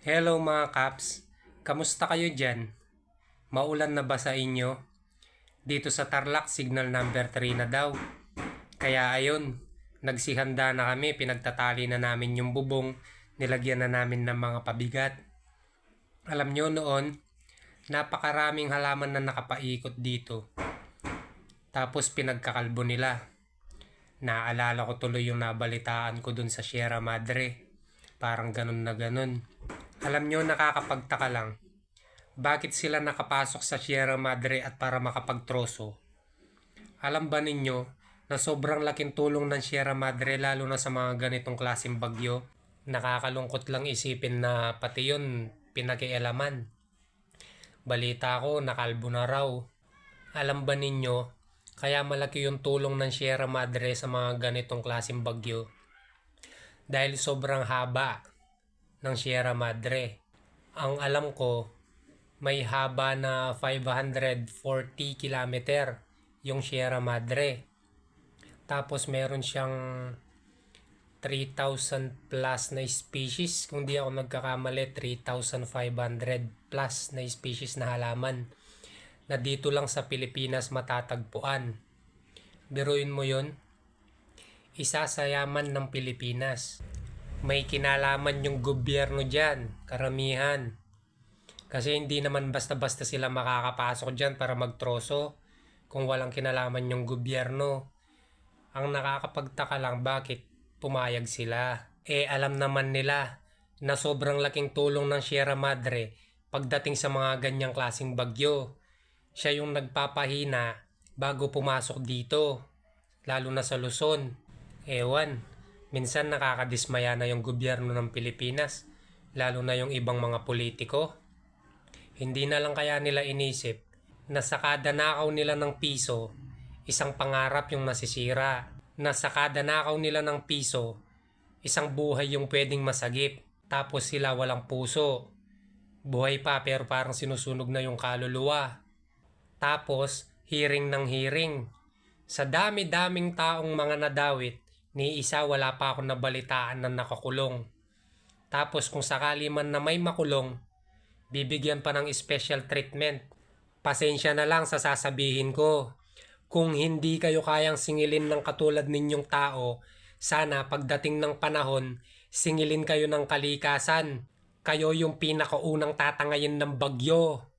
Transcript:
Hello mga Kaps, kamusta kayo dyan? Maulan na ba sa inyo? Dito sa Tarlac, signal number 3 na daw. Kaya ayun, nagsihanda na kami, pinagtatali na namin yung bubong, nilagyan na namin ng mga pabigat. Alam nyo noon, napakaraming halaman na nakapaikot dito. Tapos pinagkakalbo nila. Naalala ko tuloy yung nabalitaan ko dun sa Sierra Madre. Parang ganun na ganun. Alam nyo, nakakapagtaka lang. Bakit sila nakapasok sa Sierra Madre at para makapagtroso? Alam ba ninyo na sobrang laking tulong ng Sierra Madre lalo na sa mga ganitong klaseng bagyo? Nakakalungkot lang isipin na pati yun pinakialaman. Balita ko, nakalbo na raw. Alam ba ninyo, kaya malaki yung tulong ng Sierra Madre sa mga ganitong klaseng bagyo? Dahil sobrang haba ng Sierra Madre. Ang alam ko, may haba na 540 kilometer yung Sierra Madre. Tapos meron siyang 3,000 plus na species. Kung di ako nagkakamali, 3,500 plus na species na halaman na dito lang sa Pilipinas matatagpuan. Biruin mo yun, isa sa yaman ng Pilipinas. May kinalaman yung gobyerno dyan, karamihan. Kasi hindi naman basta-basta sila makakapasok dyan para magtroso kung walang kinalaman yung gobyerno. Ang nakakapagtaka lang bakit pumayag sila. Alam naman nila na sobrang laking tulong ng Sierra Madre pagdating sa mga ganyang klaseng bagyo. Siya yung nagpapahina bago pumasok dito, lalo na sa Luzon. Ewan, minsan nakakadismaya na yung gobyerno ng Pilipinas, lalo na yung ibang mga politiko. Hindi na lang kaya nila inisip na sa kada nakaw nila ng piso, isang pangarap yung nasisira. Na sa kada nakaw nila ng piso, isang buhay yung pwedeng masagip. Tapos sila walang puso. Buhay pa pero parang sinusunog na yung kaluluwa. Tapos, hearing ng hearing. Sa dami-daming taong mga nadawit, ni isa wala pa ako nabalitaan na nakakulong. Tapos kung sakali man na may makulong, bibigyan pa ng special treatment. Pasensya na lang sa sasabihin ko. Kung hindi kayo kayang singilin ng katulad ninyong tao, sana pagdating ng panahon, singilin kayo ng kalikasan. Kayo yung pinakaunang tatangayin ng bagyo.